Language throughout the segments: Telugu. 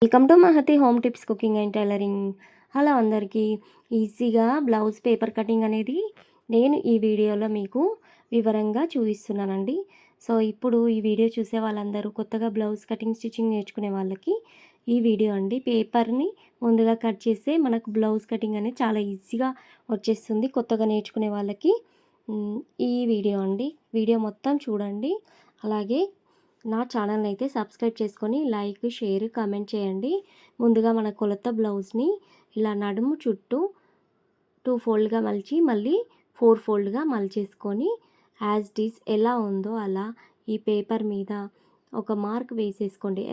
Welcome to Mahathi home tips cooking and tailoring. Hello అందరికీ. ఈజీగా బ్లౌజ్ పేపర్ కటింగ్ అనేది నేను ఈ వీడియోలో మీకు వివరంగా చూపిస్తున్నానండి. సో ఇప్పుడు ఈ వీడియో చూసే వాళ్ళందరూ కొత్తగా బ్లౌజ్ కటింగ్ స్టిచ్చింగ్ నేర్చుకునే వాళ్ళకి ఈ వీడియో అండి. పేపర్ని ముందుగా కట్ చేస్తే మనకు బ్లౌజ్ కటింగ్ అనేది చాలా ఈజీగా వచ్చేస్తుంది కొత్తగా నేర్చుకునే వాళ్ళకి. ఈ వీడియో అండి, వీడియో మొత్తం చూడండి. అలాగే నా ఛానల్ని అయితే సబ్స్క్రైబ్ చేసుకొని లైక్, షేర్, కామెంట్ చేయండి. ముందుగా మన కొలత బ్లౌజ్ని ఇలా నడుము చుట్టూ 2 ఫోల్డ్గా మలిచి మళ్ళీ 4 ఫోల్డ్గా మలిచేసుకొని యాజ్ ఇట్ ఈజ్ ఎలా ఉందో అలా ఈ పేపర్ మీద ఒక మార్క్ వేసేసుకోండి.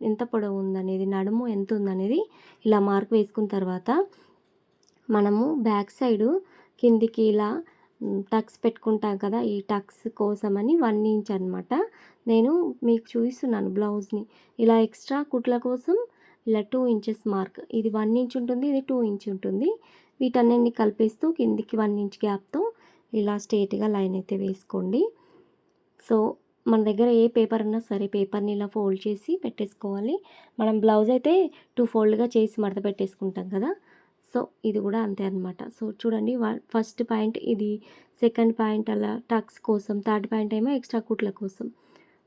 ఎంత పొడవు ఉందనేది, నడుము ఎంత ఉందనేది ఇలా మార్క్ వేసుకున్న తర్వాత మనము బ్యాక్ సైడు కిందికి ఇలా టక్స్ పెట్టుకుంటాం కదా, ఈ టక్స్ కోసమని 1 ఇంచ్ అనమాట నేను మీకు చూపిస్తున్నాను బ్లౌజ్ని. ఇలా ఎక్స్ట్రా కుట్ల కోసం ఇలా 2 ఇంచెస్ మార్క్, ఇది 1 ఇంచ్ ఉంటుంది, ఇది 2 ఇంచ్ ఉంటుంది. వీటన్నిటిని కలిపేస్తూ కిందికి 1 ఇంచ్ గ్యాప్తో ఇలా స్ట్రేట్గా లైన్ అయితే వేసుకోండి. సో మన దగ్గర ఏ పేపర్ ఉన్నా సరే పేపర్ని ఇలా ఫోల్డ్ చేసి పెట్టేసుకోవాలి. మనం బ్లౌజ్ అయితే 2 ఫోల్డ్గా చేసి మడత పెట్టేసుకుంటాం కదా, సో ఇది కూడా అంతే అనమాట. సో చూడండి, ఫస్ట్ పాయింట్ ఇది, సెకండ్ పాయింట్ అలా టక్స్ కోసం, థర్డ్ పాయింట్ ఏమో ఎక్స్ట్రా కుట్ల కోసం.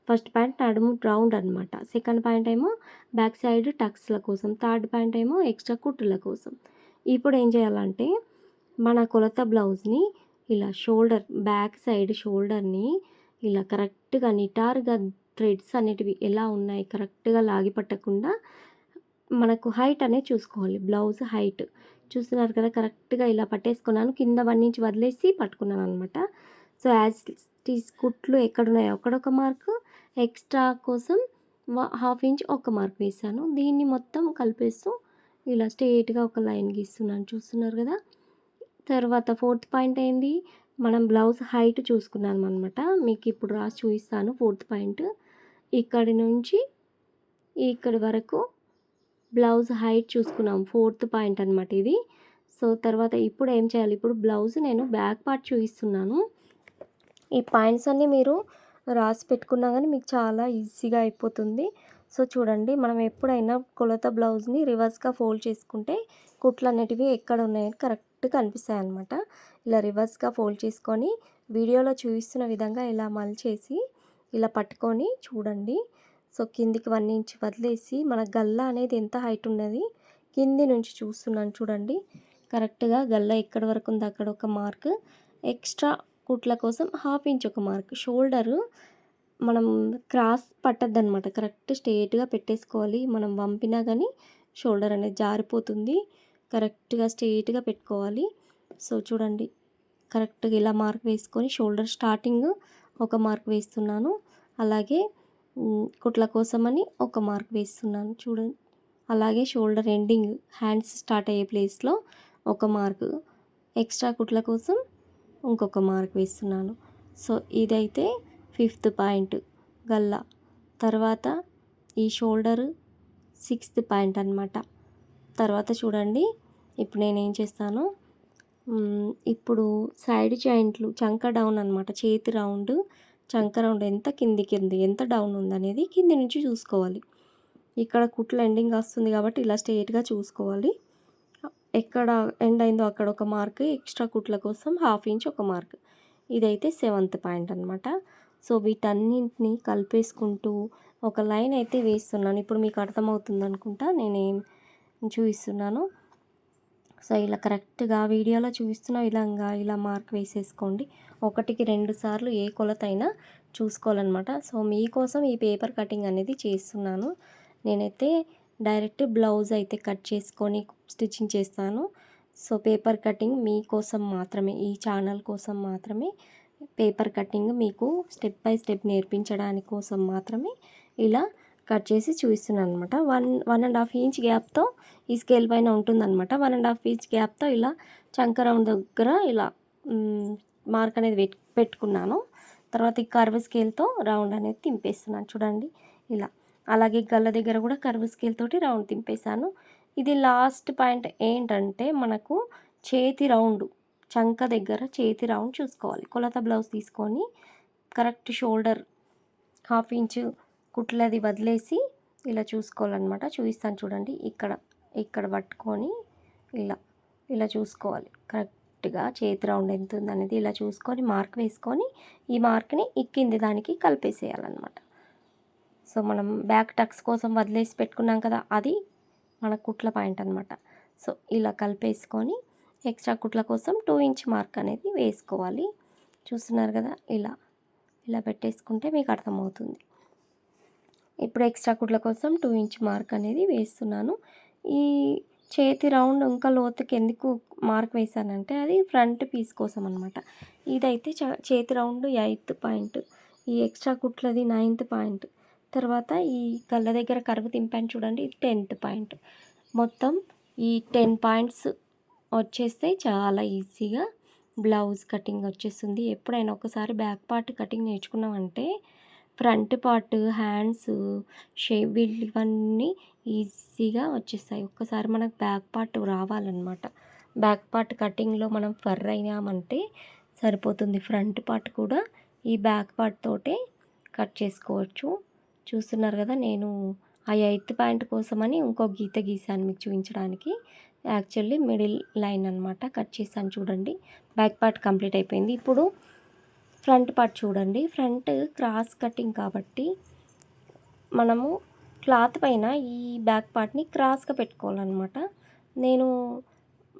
ఫస్ట్ పాయింట్ నడుము రౌండ్ అనమాట, సెకండ్ పాయింట్ ఏమో బ్యాక్ సైడ్ టక్స్ల కోసం, థర్డ్ పాయింట్ ఏమో ఎక్స్ట్రా కుట్ల కోసం. ఇప్పుడు ఏం చేయాలంటే మన కొలత బ్లౌజ్ని ఇలా షోల్డర్, బ్యాక్ సైడ్ షోల్డర్ని ఇలా కరెక్ట్గా నిటారుగా థ్రెడ్స్ అనేటివి ఎలా ఉన్నాయి కరెక్ట్గా లాగి పట్టకుండా మనకు హైట్ అనేది చూసుకోవాలి. బ్లౌజ్ హైట్ చూస్తున్నారు కదా, కరెక్ట్గా ఇలా పట్టేసుకున్నాను. కింద 1 ఇంచ్ వదిలేసి పట్టుకున్నాను అనమాట. సో యాజ్ టీస్ కుట్లు ఎక్కడున్నాయో అక్కడొక మార్కు, ఎక్స్ట్రా కోసం 1/2 ఇంచ్ ఒక మార్క్ వేసాను. దీన్ని మొత్తం కలిపేస్తూ ఇలా స్ట్రేట్గా ఒక లైన్ గీస్తున్నాను, చూస్తున్నారు కదా. తర్వాత ఫోర్త్ పాయింట్ ఏంది, మనం బ్లౌజ్ హైట్ చూసుకున్నాం అనమాట. మీకు ఇప్పుడు రాసి చూపిస్తాను. ఫోర్త్ పాయింట్ ఇక్కడి నుంచి ఇక్కడి వరకు బ్లౌజ్ హైట్ చూసుకున్నాం, ఫోర్త్ పాయింట్ అనమాట ఇది. సో తర్వాత ఇప్పుడు ఏం చేయాలి, ఇప్పుడు బ్లౌజ్ నేను బ్యాక్ పార్ట్ చూపిస్తున్నాను. ఈ పాయింట్స్ అన్నీ మీరు రాసి పెట్టుకున్నా కానీ మీకు చాలా ఈజీగా అయిపోతుంది. సో చూడండి, మనం ఎప్పుడైనా కొలత బ్లౌజ్ని రివర్స్గా ఫోల్డ్ చేసుకుంటే కుట్లు అనేటివి ఎక్కడ ఉన్నాయని కరెక్ట్గా కనిపిస్తాయి అనమాట. ఇలా రివర్స్గా ఫోల్డ్ చేసుకొని వీడియోలో చూపిస్తున్న విధంగా ఇలా మలిచేసి ఇలా పట్టుకొని చూడండి. సో కిందికి 1 ఇంచ్ వదిలేసి మన గల్ల అనేది ఎంత హైట్ ఉన్నది కింది నుంచి చూస్తున్నాను చూడండి. కరెక్ట్గా గల్ల ఎక్కడి వరకు ఉంది అక్కడ ఒక మార్క్, ఎక్స్ట్రా కుట్ల కోసం 1/2 ఇంచ్ ఒక మార్క్. షోల్డరు మనం క్రాస్ పట్టద్దనమాట, కరెక్ట్ స్ట్రేట్గా పెట్టేసుకోవాలి. మనం వంపినా కానీ షోల్డర్ అనేది జారిపోతుంది, కరెక్ట్గా స్ట్రేట్గా పెట్టుకోవాలి. సో చూడండి, కరెక్ట్గా ఇలా మార్క్ వేసుకొని షోల్డర్ స్టార్టింగ్ ఒక మార్క్ వేస్తున్నాను, అలాగే కుట్ల కోసమని ఒక మార్క్ వేస్తున్నాను చూడండి. అలాగే షోల్డర్ ఎండింగ్, హ్యాండ్స్ స్టార్ట్ అయ్యే ప్లేస్లో ఒక మార్క్, ఎక్స్ట్రా కుట్ల కోసం ఇంకొక మార్క్ వేస్తున్నాను. సో ఇదైతే 5th పాయింట్ గల్ల. తర్వాత ఈ షోల్డర్ 6th పాయింట్ అనమాట. తర్వాత చూడండి, ఇప్పుడు నేనేం చేస్తాను, ఇప్పుడు సైడ్ జాయింట్లు, చంక డౌన్ అనమాట, చేతి రౌండ్, చంక రౌండ్ ఎంత కిందికి ఉంది, ఎంత డౌన్ ఉందనేది కింది నుంచి చూసుకోవాలి. ఇక్కడ కుట్లు ఎండింగ్ వస్తుంది కాబట్టి ఇలా స్ట్రేట్గా చూసుకోవాలి. ఎక్కడ ఎండ్ అయిందో అక్కడ ఒక మార్క్, ఎక్స్ట్రా కుట్ల కోసం 1/2 ఇంచ్ ఒక మార్క్. ఇదైతే 7th పాయింట్ అనమాట. సో వీటన్నింటినీ కలిపేసుకుంటూ ఒక లైన్ అయితే వేస్తున్నాను. ఇప్పుడు మీకు అర్థమవుతుంది అనుకుంటా నేనేం చూపిస్తున్నాను. సో ఇలా కరెక్ట్గా వీడియోలో చూపిస్తున్న విధంగా ఇలా మార్క్ వేసేసుకోండి. 1కి 2 సార్లు ఏ కొలత అయినా చూసుకోవాలన్నమాట. సో మీకోసం ఈ పేపర్ కటింగ్ అనేది చేస్తున్నాను. నేనైతే డైరెక్ట్ బ్లౌజ్ అయితే కట్ చేసుకొని స్టిచ్చింగ్ చేస్తాను. సో పేపర్ కటింగ్ మీకోసం మాత్రమే, ఈ ఛానల్ కోసం మాత్రమే పేపర్ కటింగ్ మీకు స్టెప్ బై స్టెప్ నేర్పించడానికి కోసం మాత్రమే ఇలా కట్ చేసి చూపిస్తున్నాను అనమాట. 1.5 ఇంచ్ గ్యాప్తో ఈ స్కేల్ పైన ఉంటుందన్నమాట. 1.5 ఇంచ్ గ్యాప్తో ఇలా చంక రౌండ్ దగ్గర ఇలా మార్క్ అనేది పెట్టుకున్నాను. తర్వాత ఈ కర్వ్ స్కేల్తో రౌండ్ అనేది తింపేస్తున్నాను చూడండి ఇలా. అలాగే గల్ల దగ్గర కూడా కర్వ్ స్కేల్ తోటి రౌండ్ తింపేశాను. ఇది లాస్ట్ పాయింట్ ఏంటంటే మనకు చేతి రౌండ్, చంక దగ్గర చేతి రౌండ్ చూసుకోవాలి. కొలత బ్లౌజ్ తీసుకొని కరెక్ట్ షోల్డర్ 1/2 ఇంచ్ కుట్లది వదిలేసి ఇలా చూసుకోవాలన్నమాట. చూపిస్తాను చూడండి. ఇక్కడ పట్టుకొని ఇలా ఇలా చూసుకోవాలి. కరెక్ట్‌గా చేతి రౌండ్ ఎంత ఉందనేది ఇలా చూసుకొని మార్క్ వేసుకొని ఈ మార్క్‌ని ఈ కింది దానికి కలిపేసేయాలన్నమాట. సో మనం బ్యాక్ టక్స్ కోసం వదిలేసి పెట్టుకున్నాం కదా, అది మన కుట్ల పాయింట్ అనమాట. సో ఇలా కలిపేసుకొని ఎక్స్ట్రా కుట్ల కోసం 2 ఇంచ్ మార్క్ అనేది వేసుకోవాలి. చూస్తున్నారు కదా, ఇలా ఇలా పెట్టేసుకుంటే మీకు అర్థమవుతుంది. ఇప్పుడు ఎక్స్ట్రా కుట్ల కోసం 2 ఇంచ్ మార్క్ అనేది వేస్తున్నాను. ఈ చేతి రౌండ్ ఇంకా లోతుకి ఎందుకు మార్క్ వేసానంటే అది ఫ్రంట్ పీస్ కోసం అనమాట. ఇదైతే చేతి రౌండ్ 8th పాయింట్, ఈ ఎక్స్ట్రా కుట్లది 9th పాయింట్, తర్వాత ఈ కళ్ళ దగ్గర కరువు తింపాను చూడండి, ఇది 10th పాయింట్. మొత్తం ఈ 10 పాయింట్స్ వచ్చేస్తే చాలా ఈజీగా బ్లౌజ్ కటింగ్ వచ్చేస్తుంది. ఎప్పుడైనా ఒకసారి బ్యాక్ పార్ట్ కటింగ్ నేర్చుకున్నామంటే ఫ్రంట్ పార్ట్, హ్యాండ్స్, షేప్ ఇవన్నీ ఈజీగా వచ్చేస్తాయి. ఒక్కసారి మనకు బ్యాక్ పార్ట్ రావాలన్నమాట. బ్యాక్ పార్ట్ కటింగ్లో మనం ఫర్ అయినామంటే సరిపోతుంది. ఫ్రంట్ పార్ట్ కూడా ఈ బ్యాక్ పార్ట్ తోటే కట్ చేసుకోవచ్చు. చూస్తున్నారు కదా, నేను ఆ 8th పాయింట్ కోసమని ఇంకో గీత గీసాను మీకు చూపించడానికి. యాక్చువల్లీ మిడిల్ లైన్ అనమాట కట్ చేశాను చూడండి. బ్యాక్ పార్ట్ కంప్లీట్ అయిపోయింది. ఇప్పుడు ఫ్రంట్ పార్ట్ చూడండి. ఫ్రంట్ క్రాస్ కటింగ్ కాబట్టి మనము క్లాత్ పైన ఈ బ్యాక్ పార్ట్ని క్రాస్గా పెట్టుకోవాలన్నమాట. నేను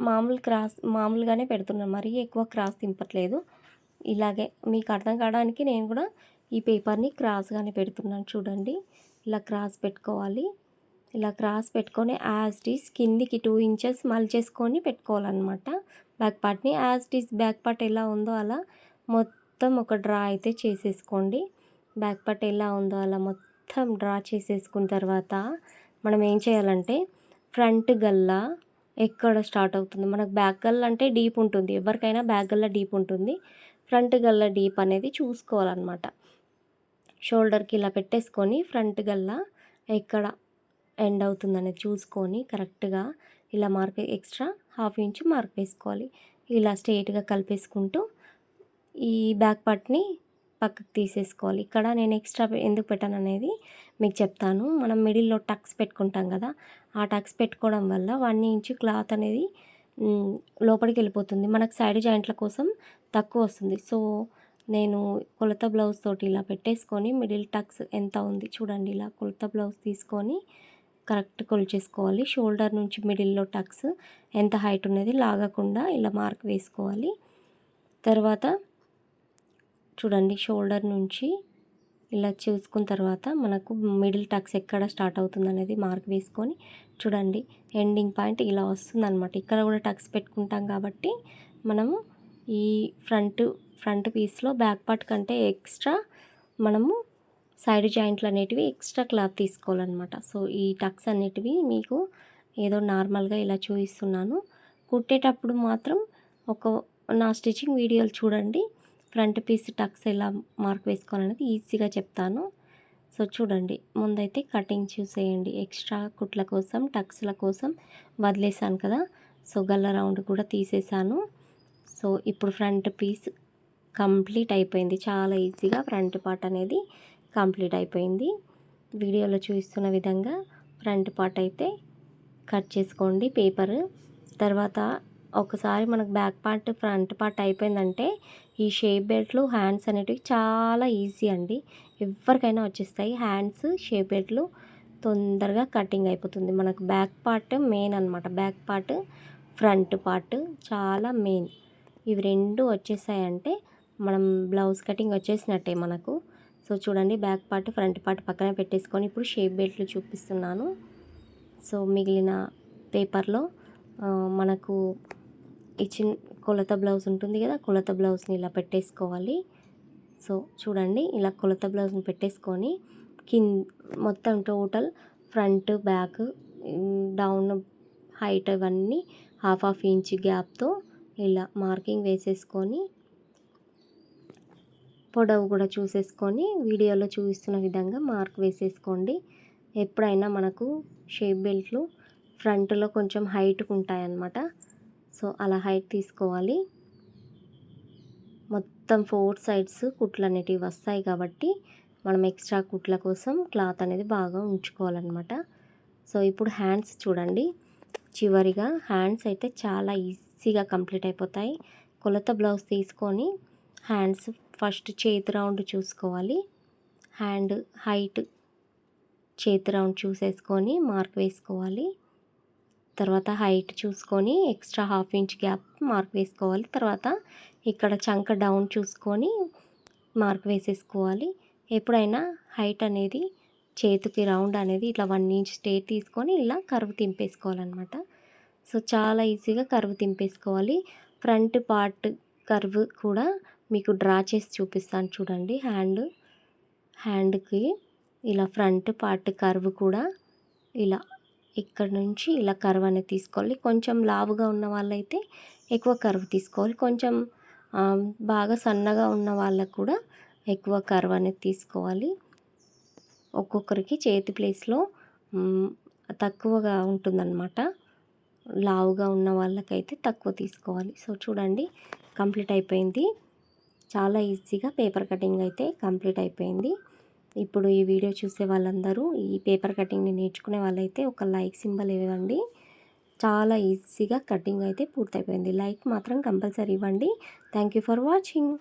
మామూలుగానే పెడుతున్నాను, మరీ ఎక్కువ క్రాస్ తింపట్లేదు. ఇలాగే మీకు అర్థం కావడానికి నేను కూడా ఈ పేపర్ని క్రాస్గానే పెడుతున్నాను చూడండి. ఇలా క్రాస్ పెట్టుకోవాలి. ఇలా క్రాస్ పెట్టుకొని యాజ్ ఇట్ ఈస్ కిందికి 2 ఇంచెస్ మలిచేసుకొని పెట్టుకోవాలన్నమాట. బ్యాక్ పార్ట్ని as it is back part ఎలా ఉందో అలా మొత్తం ఒక డ్రా అయితే చేసేసుకోండి. బ్యాక్ పార్ట్ ఎలా ఉందో అలా మొత్తం డ్రా చేసేసుకున్న తర్వాత మనం ఏం చేయాలంటే ఫ్రంట్ గల్లా ఎక్కడ స్టార్ట్ అవుతుంది, మనకు బ్యాక్ గల్లా అంటే డీప్ ఉంటుంది, ఎవరికైనా బ్యాక్ గల్లా డీప్ ఉంటుంది. ఫ్రంట్ గల్లా డీప్ అనేది చూసుకోవాలన్నమాట. షోల్డర్కి ఇలా పెట్టేసుకొని ఫ్రంట్ గల్లా ఎక్కడ ఎండ్ అవుతుందనేది చూసుకొని కరెక్ట్గా ఇలా మార్క్ ఎక్స్ట్రా 1/2 ఇంచ్ మార్క్ వేసుకోవాలి. ఇలా స్ట్రెయిట్గా కలిపేసుకుంటూ ఈ బ్యాక్ పార్ట్ని పక్కకు తీసేసుకోవాలి. ఇక్కడ నేను ఎక్స్ట్రా ఎందుకు పెట్టాను అనేది మీకు చెప్తాను. మనం మిడిల్లో టక్స్ పెట్టుకుంటాం కదా, ఆ టక్స్ పెట్టుకోవడం వల్ల 1 ఇంచ్ క్లాత్ అనేది లోపలికి వెళ్ళిపోతుంది. మనకు సైడ్ జాయింట్ల కోసం తక్కువ వస్తుంది. సో నేను కొలత బ్లౌజ్ తోటి ఇలా పెట్టేసుకొని మిడిల్ టక్స్ ఎంత ఉంది చూడండి, ఇలా కొలత బ్లౌజ్ తీసుకొని కరెక్ట్ కొలిచేసుకోవాలి. షోల్డర్ నుంచి మిడిల్లో టక్స్ ఎంత హైట్ ఉన్నది లాగకుండా ఇలా మార్క్ వేసుకోవాలి. తర్వాత చూడండి, షోల్డర్ నుంచి ఇలా చూసుకున్న తర్వాత మనకు మిడిల్ టక్స్ ఎక్కడ స్టార్ట్ అవుతుంది అనేది మార్క్ వేసుకొని చూడండి, ఎండింగ్ పాయింట్ ఇలా వస్తుందన్నమాట. ఇక్కడ కూడా టక్స్ పెట్టుకుంటాం కాబట్టి మనము ఈ ఫ్రంట్ పీస్లో బ్యాక్ పార్ట్ కంటే ఎక్స్ట్రా మనము సైడ్ జాయింట్లు అనేటివి ఎక్స్ట్రా క్లాత్ తీసుకోవాలన్నమాట. సో ఈ టక్స్ అనేటివి మీకు ఏదో నార్మల్గా ఇలా చూపిస్తున్నాను. కుట్టేటప్పుడు మాత్రం నా స్టిచ్చింగ్ వీడియోలు చూడండి. ఫ్రంట్ పీస్ టక్స్ ఎలా మార్క్ వేసుకోవాలనేది ఈజీగా చెప్తాను. సో చూడండి, ముందైతే కటింగ్ చూసేయండి. ఎక్స్ట్రా కుట్ల కోసం టక్స్ల కోసం వదిలేసాను కదా, సో గల్ల రౌండ్ కూడా తీసేసాను. సో ఇప్పుడు ఫ్రంట్ పీస్ కంప్లీట్ అయిపోయింది. చాలా ఈజీగా ఫ్రంట్ పార్ట్ అనేది కంప్లీట్ అయిపోయింది. వీడియోలో చూపిస్తున్న విధంగా ఫ్రంట్ పార్ట్ అయితే కట్ చేసుకోండి పేపర్. తర్వాత ఒకసారి మనకు బ్యాక్ పార్ట్ ఫ్రంట్ పార్ట్ అయిపోయిందంటే ఈ షేప్ బెల్ట్లు హ్యాండ్స్ అనేటివి చాలా ఈజీ అండి, ఎవరికైనా వచ్చేస్తాయి. హ్యాండ్స్ షేప్ బెల్ట్లు తొందరగా కటింగ్ అయిపోతుంది. మనకు బ్యాక్ పార్ట్ మెయిన్ అనమాట. బ్యాక్ పార్ట్ ఫ్రంట్ పార్ట్ చాలా మెయిన్. ఇవి రెండు వచ్చేసాయంటే మనం బ్లౌజ్ కటింగ్ వచ్చేసినట్టే మనకు. సో చూడండి, బ్యాక్ పార్ట్ ఫ్రంట్ పార్ట్ పక్కన పెట్టేసుకొని ఇప్పుడు షేప్ బెల్ట్లు చూపిస్తున్నాను. సో మిగిలిన పేపర్లో మనకు ఇచ్చిన కొలత బ్లౌజ్ ఉంటుంది కదా, కొలత బ్లౌజ్ని ఇలా పెట్టేసుకోవాలి. సో చూడండి, ఇలా కొలత బ్లౌజ్ని పెట్టేసుకొని మొత్తం total front back down height ఇవన్నీ 1/2 ఇంచ్ గ్యాప్తో ఇలా మార్కింగ్ వేసేసుకొని పొడవు కూడా చూసేసుకొని వీడియోలో చూపిస్తున్న విధంగా మార్క్ వేసేసుకోండి. ఎప్పుడైనా మనకు షేప్ బెల్ట్లు ఫ్రంట్లో కొంచెం హైట్గా ఉంటాయన్నమాట. సో అలా హైట్ తీసుకోవాలి. మొత్తం 4 సైడ్స్ కుట్లు అనేటివి వస్తాయి కాబట్టి మనం ఎక్స్ట్రా కుట్ల కోసం క్లాత్ అనేది బాగా ఉంచుకోవాలన్నమాట. సో ఇప్పుడు హ్యాండ్స్ చూడండి. చివరిగా హ్యాండ్స్ అయితే చాలా ఈజీగా కంప్లీట్ అయిపోతాయి. కొలత బ్లౌజ్ తీసుకొని హ్యాండ్స్ ఫస్ట్ చేతి రౌండ్ చూసుకోవాలి. హ్యాండ్ హైట్ చేతి రౌండ్ చూసేసుకొని మార్క్ వేసుకోవాలి. తర్వాత హైట్ చూసుకొని extra half inch gap mark వేసుకోవాలి. తర్వాత ఇక్కడ చంక డౌన్ చూసుకొని మార్క్ వేసేసుకోవాలి. ఎప్పుడైనా హైట్ అనేది చేతికి రౌండ్ అనేది ఇట్లా 1 ఇంచ్ స్ట్రెయిట్ తీసుకొని ఇలా కర్వ్ తింపేసుకోవాలన్నమాట. సో చాలా ఈజీగా కర్వ్ తింపేసుకోవాలి. ఫ్రంట్ పార్ట్ కర్వ్ కూడా మీకు డ్రా చేసి చూపిస్తాను చూడండి. హ్యాండ్కి ఇలా ఫ్రంట్ పార్ట్ కర్వ్ కూడా ఇలా ఇక్కడ నుంచి ఇలా కర్వ్ అనేది తీసుకోవాలి. కొంచెం లావుగా ఉన్న వాళ్ళైతే ఎక్కువ కర్వ్ తీసుకోవాలి. కొంచెం బాగా సన్నగా ఉన్న వాళ్ళకు కూడా ఎక్కువ కర్వ్ అనేది తీసుకోవాలి. ఒక్కొక్కరికి చేతి ప్లేస్లో తక్కువగా ఉంటుందన్నమాట. లావుగా ఉన్న వాళ్ళకైతే తక్కువ తీసుకోవాలి. సో చూడండి కంప్లీట్ అయిపోయింది. చాలా ఈజీగా పేపర్ కటింగ్ అయితే కంప్లీట్ అయిపోయింది. ఇప్పుడు ఈ వీడియో చూసే వాళ్ళందరూ ఈ పేపర్ కటింగ్ని నేర్చుకునే వాళ్ళైతే ఒక లైక్ సింబల్ ఇవ్వండి. చాలా ఈజీగా కటింగ్ అయితే పూర్తయిపోయింది. లైక్ మాత్రం కంపల్సరీ ఇవ్వండి. Thank you for watching.